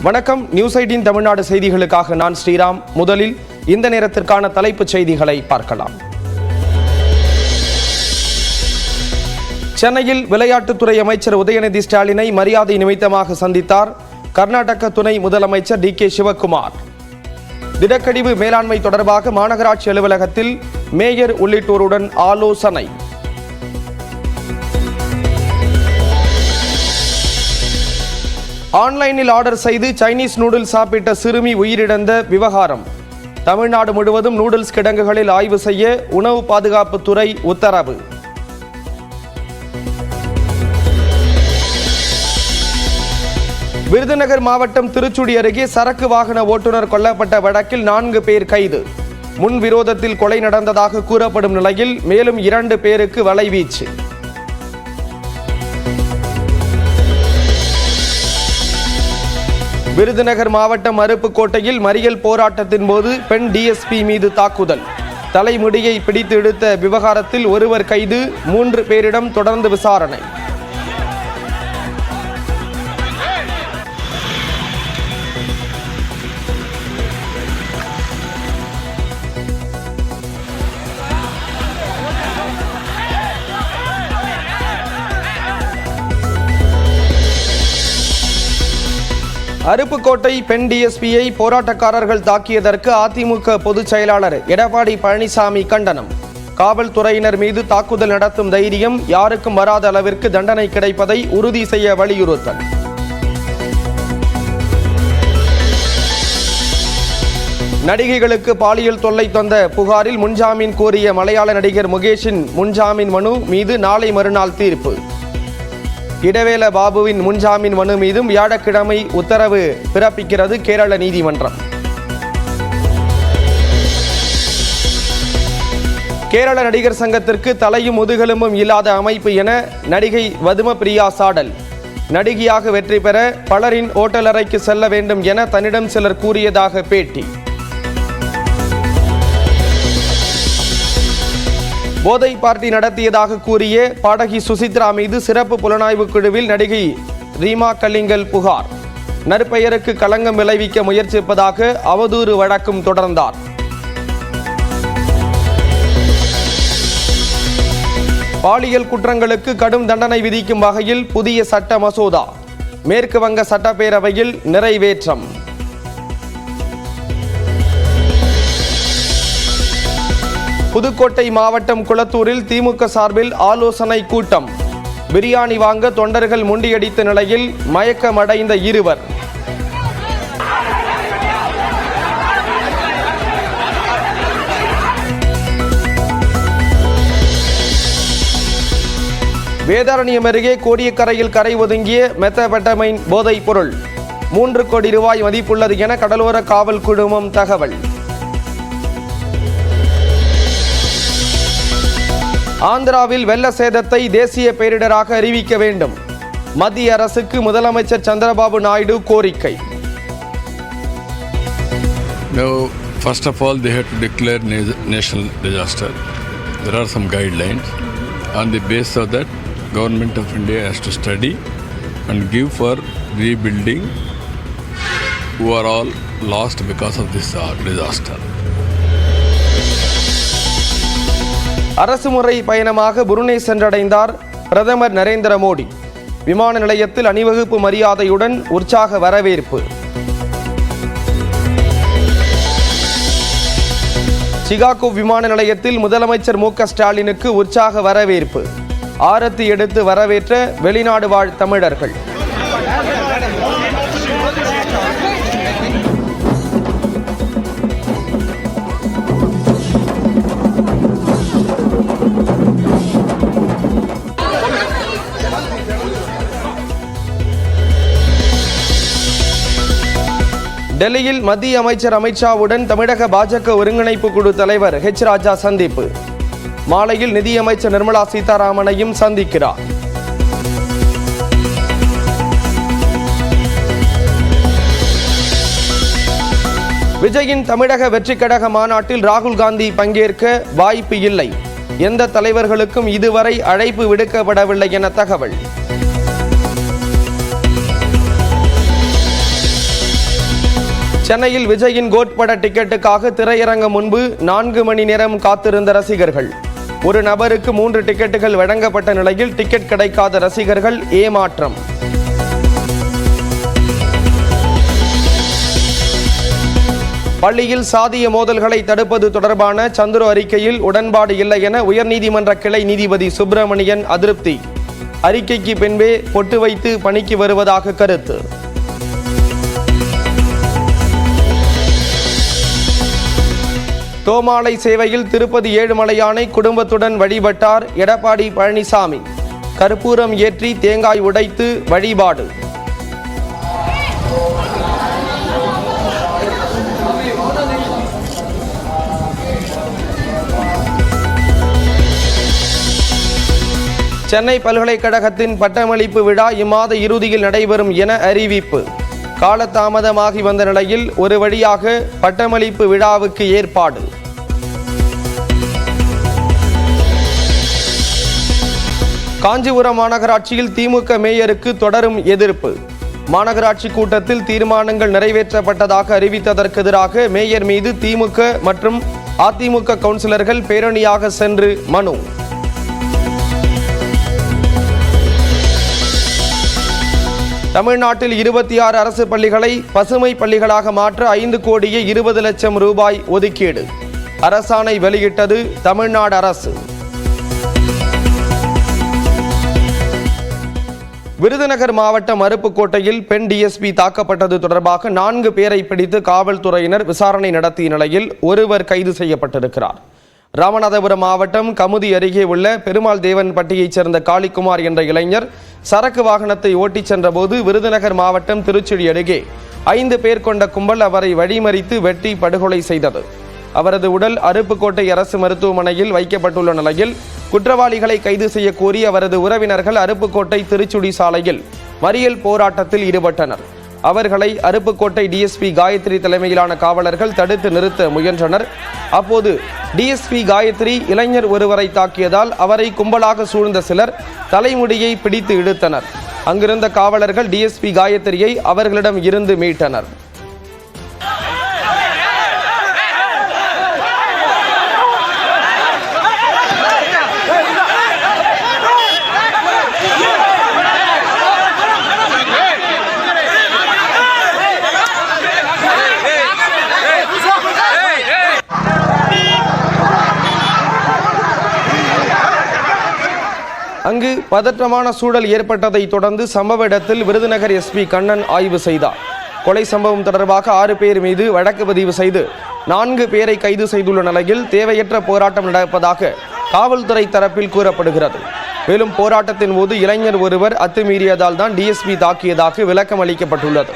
வணக்கம். நியூஸ் 18 தமிழ்நாடு செய்திகளுக்காக நான் ஸ்ரீராம். முதலில் இந்த நேரத்திற்கான தலைப்புச் செய்திகளை பார்க்கலாம். சென்னையில் விளையாட்டுத்துறை அமைச்சர் உதயநிதி ஸ்டாலினை மரியாதை நிமித்தமாக சந்தித்தார் கர்நாடக துணை முதலமைச்சர் DK சிவக்குமார். திடக்கழிவு மேலாண்மை தொடர்பாக மாநகராட்சி அலுவலகத்தில் மேயர் உள்ளிட்டோருடன் ஆலோசனை. ஆன்லைனில் ஆர்டர் செய்து சைனீஸ் நூடுல்ஸ் சாப்பிட்ட சிறுமி உயிரிழந்த விவகாரம். தமிழ்நாடு முழுவதும் நூடுல்ஸ் கிடங்குகளில் ஆய்வு செய்ய உணவு பாதுகாப்புத்துறை உத்தரவு. விருதுநகர் மாவட்டம் திருச்சுழி அருகே சரக்கு வாகன ஓட்டுநர் கொல்லப்பட்ட வழக்கில் 4 பேர் கைது. முன்விரோதத்தில் கொலை நடந்ததாக கூறப்படும் நிலையில் மேலும் 2 பேருக்கு வலைவீச்சு. விருதுநகர் மாவட்டம் அருப்புக்கோட்டையில் மறியல் போராட்டத்தின் போது பெண் DSP மீது தாக்குதல். தலைமுடியை பிடித்து இழுத்த விவகாரத்தில் ஒருவர் கைது, 3 பேரிடம் தொடர்ந்து விசாரணை. அருப்புக்கோட்டை பெண் DSPயை போராட்டக்காரர்கள் தாக்கியதற்கு அதிமுக பொதுச் செயலாளர் எடப்பாடி பழனிசாமி கண்டனம். காவல்துறையினர் மீது தாக்குதல் நடத்தும் தைரியம் யாருக்கும் வராத அளவிற்கு தண்டனை கிடைப்பதை உறுதி செய்ய வலியுறுத்தல். நடிகைகளுக்கு பாலியல் தொல்லை தந்த புகாரில் முன்ஜாமீன் கோரிய மலையாள நடிகர் முகேஷின் முன்ஜாமீன் மனு மீது நாளை மறுநாள் தீர்ப்பு. இடவேல பாபுவின் முன்ஜாமீன் மனு மீதும் வியாழக்கிழமை உத்தரவு பிறப்பிக்கிறது கேரள நீதிமன்றம். கேரள நடிகர் சங்கத்திற்கு தலையும் முதுகெலும்பும் இல்லாத அமைப்பு என நடிகை வதும பிரியா சாடல். நடிகையாக வெற்றி பெற பலரின் ஓட்டலறைக்கு செல்ல வேண்டும் என தன்னிடம் சிலர் கூறியதாக பேட்டி. போதை பார்ட்டி நடத்தியதாக கூறிய பாடகி சுசித்ரா மீது சிறப்பு புலனாய்வு குழுவில் நடிகை ரீமா கல்லிங்கல் புகார். நற்பெயருக்கு களங்கம் விளைவிக்க முயற்சிப்பதாக அவதூறு வழக்கும் தொடர்ந்தார். பாலியல் குற்றங்களுக்கு கடும் தண்டனை விதிக்கும் வகையில் புதிய சட்ட மசோதா மேற்கு வங்க சட்டப்பேரவையில் நிறைவேற்றம். புதுக்கோட்டை மாவட்டம் குளத்தூரில் திமுக சார்பில் ஆலோசனை கூட்டம். பிரியாணி வாங்க தொண்டர்கள் முண்டியடித்த நிலையில் மயக்கமடைந்த இருவர். வேதாரண்யம் அருகே கோடியக்கரையில் கரை ஒதுங்கிய மெத்தபெட்டமைன் போதைப் பொருள் 3 கோடி ரூபாய் மதிப்புள்ளது என கடலோர காவல் குழுமம் தகவல். ஆந்திராவில் வெள்ள சேதத்தை தேசிய பேரிடராக அறிவிக்க வேண்டும். மத்திய அரசுக்கு முதலமைச்சர் சந்திரபாபு நாயுடு கோரிக்கை. Now, first of all, they have to declare national disaster. There are some guidelines. On the basis of that, Government of India has to study and give for rebuilding who are all lost because of this disaster. அரசுமுறை பயணமாக Brunei சென்றடைந்தார் பிரதமர் நரேந்திர மோடி. விமான நிலையத்தில் அணிவகுப்பு மரியாதையுடன் உற்சாக வரவேற்பு. சிகாகோ விமான நிலையத்தில் முதலமைச்சர் MK ஸ்டாலினுக்கு உற்சாக வரவேற்பு. ஆரத்தி எடுத்து வரவேற்ற வெளிநாடு வாழ் தமிழர்கள். டெல்லியில் மத்திய அமைச்சர் அமித்ஷாவுடன் தமிழக பாஜக ஒருங்கிணைப்பு குழு தலைவர் H. ராஜா சந்திப்பு. மாலையில் நிதியமைச்சர் நிர்மலா சீதாராமனையும் சந்திக்கிறார். விஜயின் தமிழக வெற்றி கழக மாநாட்டில் ராகுல் காந்தி பங்கேற்க வாய்ப்பு இல்லை. எந்த தலைவர்களுக்கும் இதுவரை அழைப்பு விடுக்கப்படவில்லை என தகவல். சென்னையில் விஜயின் கோட் பட டிக்கெட்டுக்காக திரையரங்கம் முன்பு 4 மணி நேரம் காத்திருந்த ரசிகர்கள். ஒரு நபருக்கு 3 டிக்கெட்டுகள் வழங்கப்பட்ட நிலையில் டிக்கெட் கிடைக்காத ரசிகர்கள் ஏமாற்றம். பள்ளியில் சாதிய மோதல்களை தடுப்பது தொடர்பான சந்துரு அறிக்கையில் உடன்பாடு இல்லை என உயர்நீதிமன்ற கிளை நீதிபதி சுப்பிரமணியன் அதிருப்தி. அறிக்கைக்கு பின்பே பொட்டு வைத்து பணிக்கு வருவதாக கருத்து. தோமாலை சேவையில் திருப்பதி ஏழுமலையானை குடும்பத்துடன் வழிபட்டார் எடப்பாடி பழனிசாமி. கற்பூரம் ஏற்றி தேங்காய் உடைத்து வழிபாடு. சென்னை பல்கலைக்கழகத்தின் பட்டமளிப்பு விழா இம்மாத இறுதியில் நடைபெறும் என அறிவிப்பு. காலதாமதமாகி வந்த நிலையில் ஒரு வழியாக பட்டமளிப்பு விழாவுக்கு ஏற்பாடு. காஞ்சிபுரம் மாநகராட்சியில் திமுக மேயருக்கு தொடரும் எதிர்ப்பு. மாநகராட்சி கூட்டத்தில் தீர்மானங்கள் நிறைவேற்றப்பட்டதாக அறிவித்ததற்கு எதிராக மேயர் மீது திமுக மற்றும் அதிமுக கவுன்சிலர்கள் பேரணியாக சென்று மனு. தமிழ்நாட்டில் 26 அரசு பள்ளிகளை பசுமை பள்ளிகளாக மாற்ற 5 கோடியே 20 லட்சம் ரூபாய் ஒதுக்கீடு. அரசாணை வெளியிட்டது தமிழ்நாடு அரசு. விருதுநகர் மாவட்டம் அருப்புக்கோட்டையில் பெண் டிஎஸ்பி தாக்கப்பட்டது தொடர்பாக 4 பேரை பிடித்து காவல்துறையினர் விசாரணை நடத்திய நிலையில் ஒருவர் கைது செய்யப்பட்டிருக்கிறார். ராமநாதபுரம் மாவட்டம் கமுதி அருகே உள்ள பெருமாள் தேவன்பட்டியைச் சேர்ந்த காளிக்குமார் என்ற இளைஞர் சரக்கு வாகனத்தை ஓட்டிச் சென்றபோது விருதுநகர் மாவட்டம் திருச்சுழி அருகே 5 பேர் கொண்ட கும்பல் அவரை வழிமறித்து வெட்டி படுகொலை செய்தது. அவரது உடல் அருப்புக்கோட்டை அரசு மருத்துவமனையில் வைக்கப்பட்டுள்ள நிலையில் குற்றவாளிகளை கைது செய்ய கோரி அவரது உறவினர்கள் அருப்புக்கோட்டை திருச்சுழி சாலையில் மறியல் போராட்டத்தில் ஈடுபட்டனர். அவர்களை அருப்புக்கோட்டை டிஎஸ்பி காயத்ரி தலைமையிலான காவலர்கள் தடுத்து நிறுத்த முயன்றனர். அப்போது டிஎஸ்பி காயத்ரி இளைஞர் ஒருவரை தாக்கியதால் அவரை கும்பலாக சூழ்ந்த சிலர் தலைமுடியை பிடித்து இழுத்தனர். அங்கிருந்த காவலர்கள் டிஎஸ்பி காயத்ரியை அவர்களிடம் இருந்து மீட்டனர். அங்கு பதற்றமான சூழல் ஏற்பட்டதை தொடர்ந்து சம்பவ இடத்தில் விருதுநகர் எஸ்பி கண்ணன் ஆய்வு செய்தார். கொலை சம்பவம் தொடர்பாக 6 பேர் மீது வழக்கு பதிவு செய்து 4 பேரை கைது செய்துள்ள நிலையில் தேவையற்ற போராட்டம் நடப்பதாக காவல்துறை தரப்பில் கூறப்படுகிறது. மேலும் போராட்டத்தின் போது இளைஞர் ஒருவர் அத்துமீறியதால் தான் டிஎஸ்பி தாக்கியதாக விளக்கம் அளிக்கப்பட்டுள்ளது.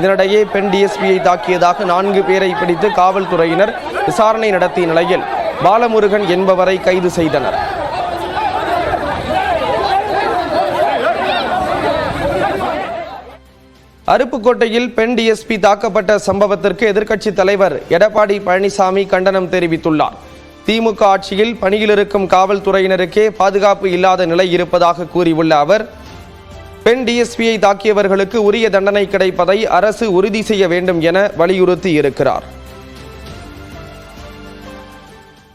இதனிடையே பெண் டிஎஸ்பியை தாக்கியதாக 4 பேரை பிடித்து காவல்துறையினர் விசாரணை நடத்திய நிலையில் பாலமுருகன் என்பவரை கைது செய்தனர். அருப்புக்கோட்டையில் பெண் டிஎஸ்பி தாக்கப்பட்ட சம்பவத்திற்கு எதிர்க்கட்சித் தலைவர் எடப்பாடி பழனிசாமி கண்டனம் தெரிவித்துள்ளார். திமுக ஆட்சியில் பணியில் இருக்கும் காவல்துறையினருக்கே பாதுகாப்பு இல்லாத நிலை இருப்பதாக கூறியுள்ள அவர், பெண் டிஎஸ்பியை தாக்கியவர்களுக்கு உரிய தண்டனை கிடைப்பதை அரசு உறுதி செய்ய வேண்டும் என வலியுறுத்தி இருக்கிறார்.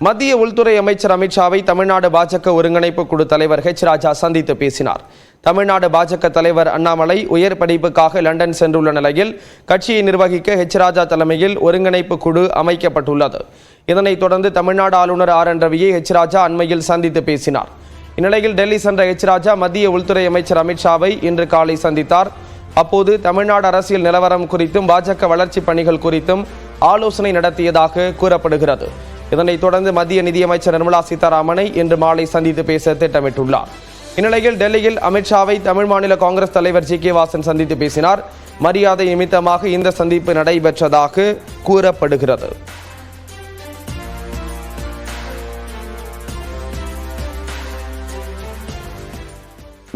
மத்திய உள்துறை அமைச்சர் அமித்ஷாவை தமிழ்நாடு பாஜக ஒருங்கிணைப்பு குழு தலைவர் ஹெச் ராஜா சந்தித்து பேசினார். தமிழ்நாடு பாஜக தலைவர் அண்ணாமலை உயர் படிப்புக்காக லண்டன் சென்றுள்ள நிலையில் கட்சியை நிர்வகிக்க ஹெச் ராஜா தலைமையில் ஒருங்கிணைப்பு குழு அமைக்கப்பட்டுள்ளது. இதனைத் தொடர்ந்து தமிழ்நாடு ஆளுநர் RN ரவியை ஹெச் ராஜா அண்மையில் சந்தித்து பேசினார். இந்நிலையில் டெல்லி சென்ற ஹெச் ராஜா மத்திய உள்துறை அமைச்சர் அமித்ஷாவை இன்று காலை சந்தித்தார். அப்போது தமிழ்நாடு அரசியல் நிலவரம் குறித்தும் பாஜக வளர்ச்சி பணிகள் குறித்தும் ஆலோசனை நடத்தியதாக கூறப்படுகிறது. இதனைத் தொடர்ந்து மத்திய நிதியமைச்சர் நிர்மலா சீதாராமனை இன்று மாலை சந்தித்து பேச திட்டமிட்டுள்ளார். இந்நிலையில் டெல்லியில் அமித்ஷாவை தமிழ் மாநில காங்கிரஸ் தலைவர் ஜி கே வாசன் சந்தித்து பேசினார். மரியாதை நிமித்தமாக இந்த சந்திப்பு நடைபெற்றதாக கூறப்படுகிறது.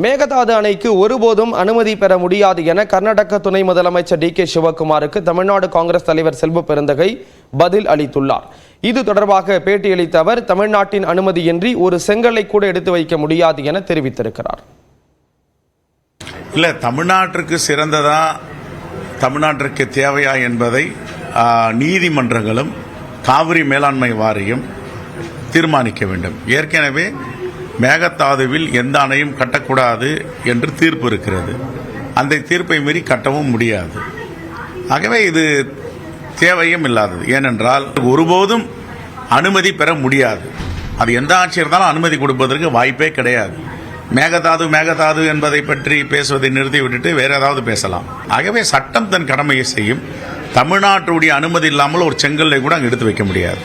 மேகதாது அணைக்கு ஒருபோதும் அனுமதி பெற முடியாது என கர்நாடக துணை முதலமைச்சர் DK சிவகுமாருக்கு தமிழ்நாடு காங்கிரஸ் தலைவர் செல்வ பெருந்தகை பதில் அளித்துள்ளார். இது தொடர்பாக பேட்டியளித்த அவர், தமிழ்நாட்டின் அனுமதியின்றி ஒரு செங்கலை கூட எடுத்து வைக்க முடியாது என தெரிவித்திருக்கிறார். இல்லை, தமிழ்நாட்டிற்கு சிறந்ததா தமிழ்நாட்டிற்கு தேவையா என்பதை நீதிமன்றங்களும் காவிரி மேலாண்மை வாரியம் தீர்மானிக்க வேண்டும். ஏற்கனவே மேகதாதுவில் எந்த அணையும் கட்டக்கூடாது என்று தீர்ப்பு இருக்கிறது. அந்த தீர்ப்பை மீறி கட்டவும் முடியாது. ஆகவே இது தேவையும் இல்லாதது. ஏனென்றால் ஒருபோதும் அனுமதி பெற முடியாது. அது எந்த ஆட்சி இருந்தாலும் அனுமதி கொடுப்பதற்கு வாய்ப்பே கிடையாது. மேகதாது என்பதை பற்றி பேசுவதை நிறுத்தி விட்டுட்டு வேற ஏதாவது பேசலாம். ஆகவே சட்டம் தன் கடமையை செய்யும். தமிழ்நாட்டுடைய அனுமதி இல்லாமல் ஒரு செங்கல்லை கூட அங்கு எடுத்து வைக்க முடியாது.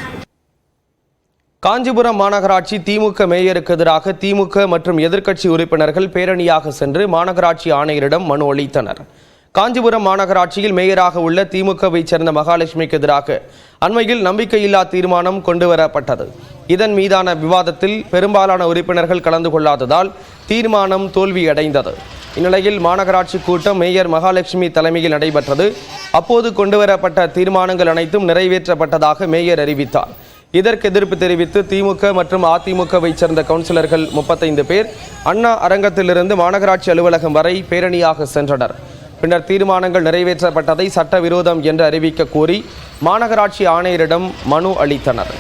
காஞ்சிபுரம் மாநகராட்சி திமுக மேயருக்கு எதிராக திமுக மற்றும் எதிர்க்கட்சி உறுப்பினர்கள் பேரணியாக சென்று மாநகராட்சி ஆணையரிடம் மனு அளித்தனர். காஞ்சிபுரம் மாநகராட்சியில் மேயராக உள்ள திமுகவை சேர்ந்த மகாலட்சுமிக்கு எதிராக அண்மையில் நம்பிக்கையில்லா தீர்மானம் கொண்டுவரப்பட்டது. இதன் மீதான விவாதத்தில் பெரும்பாலான உறுப்பினர்கள் கலந்து கொள்ளாததால் தீர்மானம் தோல்வியடைந்தது. இந்நிலையில் மாநகராட்சி கூட்டம் மேயர் மகாலட்சுமி தலைமையில் நடைபெற்றது. அப்போது கொண்டுவரப்பட்ட தீர்மானங்கள் அனைத்தும் நிறைவேற்றப்பட்டதாக மேயர் அறிவித்தார். இதற்கு எதிர்ப்பு தெரிவித்து திமுக மற்றும் அதிமுகவை சேர்ந்த கவுன்சிலர்கள் 35 பேர் அண்ணா அரங்கத்திலிருந்து மாநகராட்சி அலுவலகம் வரை பேரணியாக சென்றனர். பின்னர் தீர்மானங்கள் நிறைவேற்றப்பட்டதை சட்டவிரோதம் என்று அறிவிக்க கோரி மாநகராட்சி ஆணையரிடம் மனு அளித்தனர்.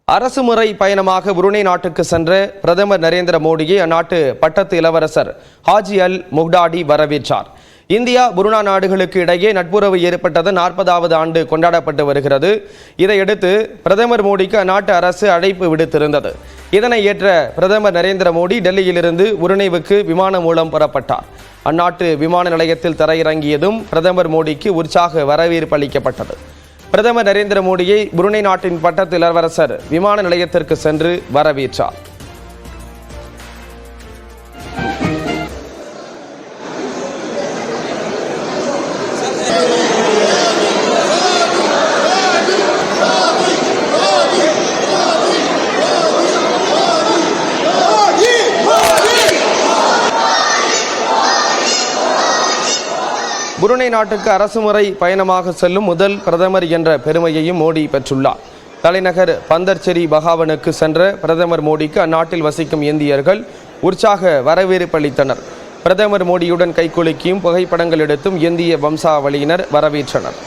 அரசுமுறை பயணமாக புருனே நாட்டுக்கு சென்ற பிரதமர் நரேந்திர மோடியை அந்நாட்டு பட்டத்து இளவரசர் ஹாஜி அல் முஹ்டாடி வரவேற்றார். இந்தியா புருனா நாடுகளுக்கு இடையே நட்புறவு ஏற்பட்டது 40வது ஆண்டு கொண்டாடப்பட்டு வருகிறது. இதையடுத்து பிரதமர் மோடிக்கு அந்நாட்டு அரசு அழைப்பு விடுத்திருந்தது. இதனை ஏற்ற பிரதமர் நரேந்திர மோடி டெல்லியிலிருந்து புருனேவுக்கு விமானம் மூலம் புறப்பட்டார். அந்நாட்டு விமான நிலையத்தில் தரையிறங்கியதும் பிரதமர் மோடிக்கு உற்சாக வரவேற்பு அளிக்கப்பட்டது. பிரதமர் நரேந்திர மோடியை புருனே நாட்டின் பட்டத்து இளவரசர் விமான நிலையத்திற்கு சென்று வரவேற்றார். புருனே நாட்டுக்கு அரசுமுறை பயணமாக செல்லும் முதல் பிரதமர் என்ற பெருமையையும் மோடி பெற்றுள்ளார். தலைநகர் பந்தர்செரி பகாவனுக்கு சென்ற பிரதமர் மோடிக்கு அந்நாட்டில் வசிக்கும் இந்தியர்கள் உற்சாக வரவேற்பு அளித்தனர். பிரதமர் மோடியுடன் கைகுலுக்கியும் புகைப்படங்கள் எடுத்தும் இந்திய வம்சாவளியினர் வரவேற்றனர்.